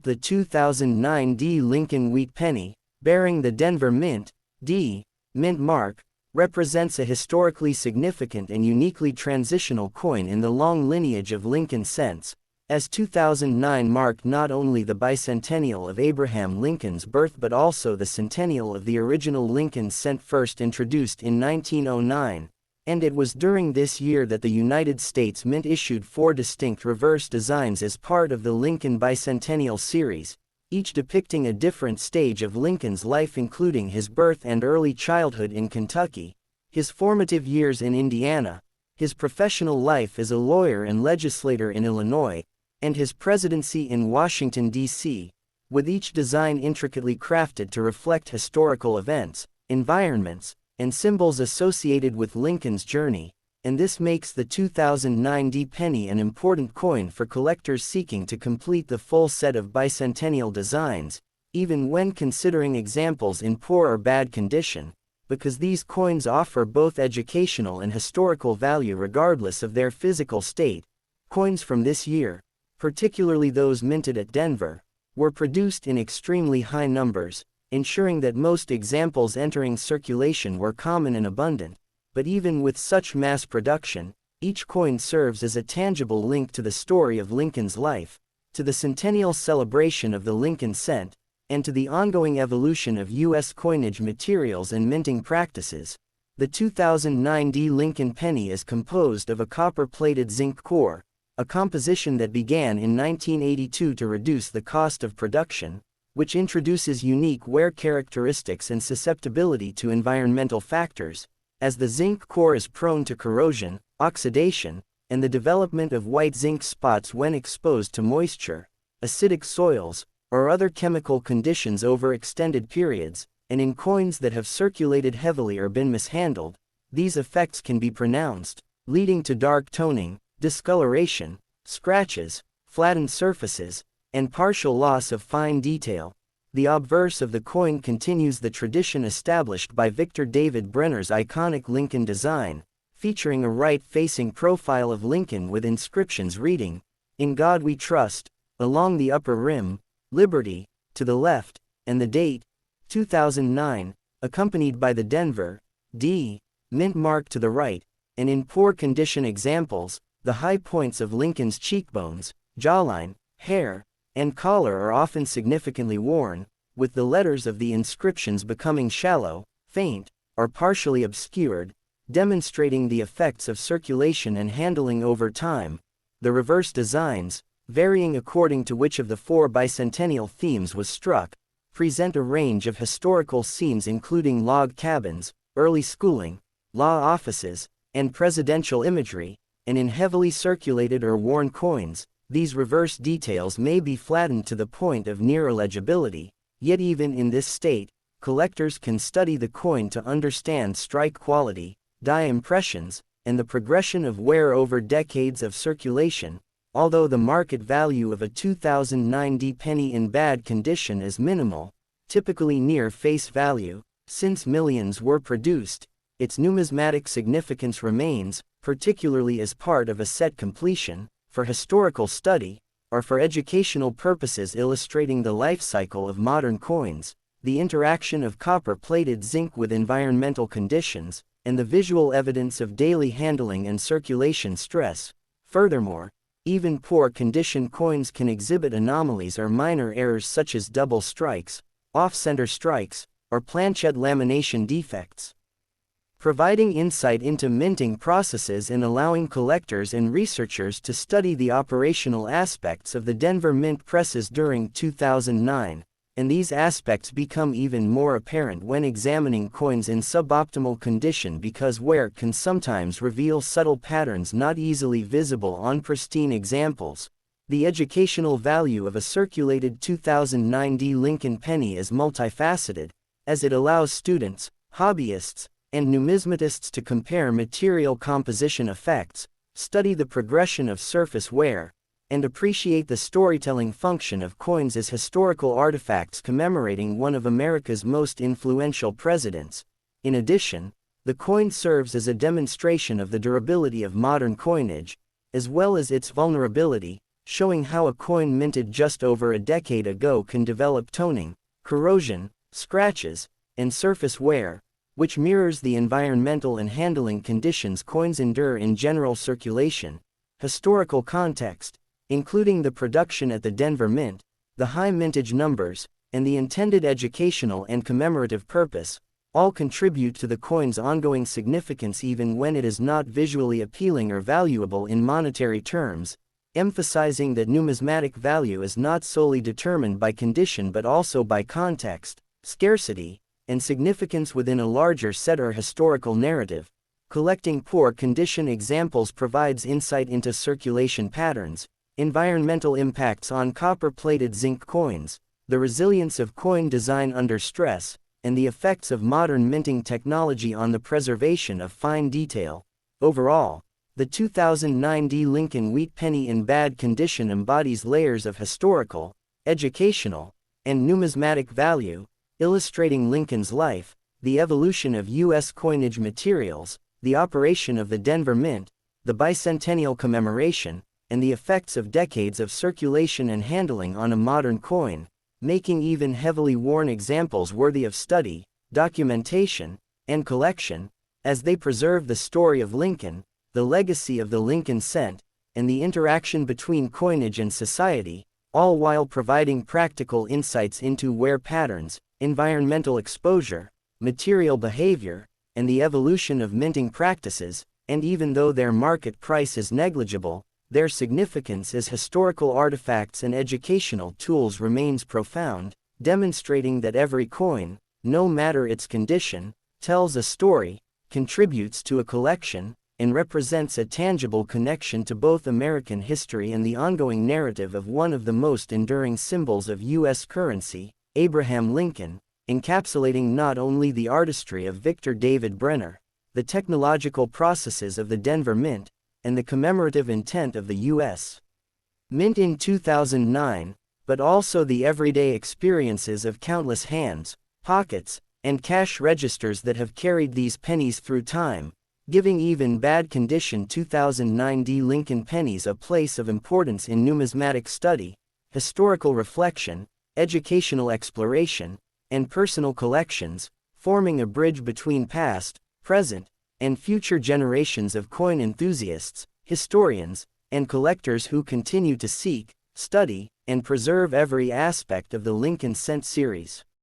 the 2009 D. Lincoln Wheat Penny, bearing the Denver Mint, D. Mint mark, represents a historically significant and uniquely transitional coin in the long lineage of Lincoln cents, as 2009 marked not only the bicentennial of Abraham Lincoln's birth but also the centennial of the original Lincoln cent first introduced in 1909, and it was during this year that the United States Mint issued 4 distinct reverse designs as part of the Lincoln Bicentennial series, each depicting a different stage of Lincoln's life including his birth and early childhood in Kentucky, his formative years in Indiana, his professional life as a lawyer and legislator in Illinois, and his presidency in Washington, D.C., with each design intricately crafted to reflect historical events, environments, and symbols associated with Lincoln's journey, and this makes the 2009 D penny an important coin for collectors seeking to complete the full set of bicentennial designs, even when considering examples in poor or bad condition, because these coins offer both educational and historical value regardless of their physical state. Coins from this year, particularly those minted at Denver, were produced in extremely high numbers, ensuring that most examples entering circulation were common and abundant. But even with such mass production, each coin serves as a tangible link to the story of Lincoln's life, to the centennial celebration of the Lincoln cent, and to the ongoing evolution of U.S. coinage materials and minting practices. The 2009 D Lincoln penny is composed of a copper-plated zinc core, a composition that began in 1982 to reduce the cost of production, which introduces unique wear characteristics and susceptibility to environmental factors, as the zinc core is prone to corrosion, oxidation, and the development of white zinc spots when exposed to moisture, acidic soils, or other chemical conditions over extended periods, and in coins that have circulated heavily or been mishandled, these effects can be pronounced, leading to dark toning, discoloration, scratches, flattened surfaces, and partial loss of fine detail. The obverse of the coin continues the tradition established by Victor David Brenner's iconic Lincoln design, featuring a right-facing profile of Lincoln with inscriptions reading, "In God We Trust," along the upper rim, "Liberty," to the left, and the date, 2009, accompanied by the Denver D. Mint mark to the right, and in poor condition examples, the high points of Lincoln's cheekbones, jawline, hair, and collar are often significantly worn, with the letters of the inscriptions becoming shallow, faint, or partially obscured, demonstrating the effects of circulation and handling over time. The reverse designs, varying according to which of the 4 bicentennial themes was struck, present a range of historical scenes including log cabins, early schooling, law offices, and presidential imagery, and in heavily circulated or worn coins, these reverse details may be flattened to the point of near illegibility, yet even in this state, collectors can study the coin to understand strike quality, die impressions, and the progression of wear over decades of circulation. Although the market value of a 2009 D penny in bad condition is minimal, typically near face value, since millions were produced, its numismatic significance remains, particularly as part of a set completion, for historical study, or for educational purposes illustrating the life cycle of modern coins, the interaction of copper-plated zinc with environmental conditions, and the visual evidence of daily handling and circulation stress. Furthermore, even poor condition coins can exhibit anomalies or minor errors such as double strikes, off-center strikes, or planchet lamination defects. Providing insight into minting processes and allowing collectors and researchers to study the operational aspects of the Denver Mint presses during 2009, and these aspects become even more apparent when examining coins in suboptimal condition because wear can sometimes reveal subtle patterns not easily visible on pristine examples. The educational value of a circulated 2009 D Lincoln penny is multifaceted, as it allows students, hobbyists, and numismatists to compare material composition effects, study the progression of surface wear, and appreciate the storytelling function of coins as historical artifacts commemorating one of America's most influential presidents. In addition, the coin serves as a demonstration of the durability of modern coinage, as well as its vulnerability, showing how a coin minted just over a decade ago can develop toning, corrosion, scratches, and surface wear, which mirrors the environmental and handling conditions coins endure in general circulation. Historical context, including the production at the Denver Mint, the high mintage numbers, and the intended educational and commemorative purpose, all contribute to the coin's ongoing significance even when it is not visually appealing or valuable in monetary terms, emphasizing that numismatic value is not solely determined by condition but also by context, scarcity, and significance within a larger set or historical narrative. Collecting poor condition examples provides insight into circulation patterns, environmental impacts on copper-plated zinc coins, the resilience of coin design under stress, and the effects of modern minting technology on the preservation of fine detail. Overall, the 2009 D. Lincoln Wheat penny in bad condition embodies layers of historical, educational, and numismatic value, illustrating Lincoln's life, the evolution of U.S. coinage materials, the operation of the Denver Mint, the bicentennial commemoration, and the effects of decades of circulation and handling on a modern coin, making even heavily worn examples worthy of study, documentation, and collection, as they preserve the story of Lincoln, the legacy of the Lincoln cent, and the interaction between coinage and society, all while providing practical insights into wear patterns, environmental exposure, material behavior, and the evolution of minting practices. And even though their market price is negligible, their significance as historical artifacts and educational tools remains profound, demonstrating that every coin, no matter its condition, tells a story, contributes to a collection, and represents a tangible connection to both American history and the ongoing narrative of one of the most enduring symbols of U.S. currency, Abraham Lincoln, encapsulating not only the artistry of Victor David Brenner, the technological processes of the Denver Mint, and the commemorative intent of the U.S. Mint in 2009, but also the everyday experiences of countless hands, pockets, and cash registers that have carried these pennies through time, giving even bad condition 2009 D. Lincoln pennies a place of importance in numismatic study, historical reflection, educational exploration, and personal collections, forming a bridge between past, present, and future generations of coin enthusiasts, historians, and collectors who continue to seek, study, and preserve every aspect of the Lincoln cent series.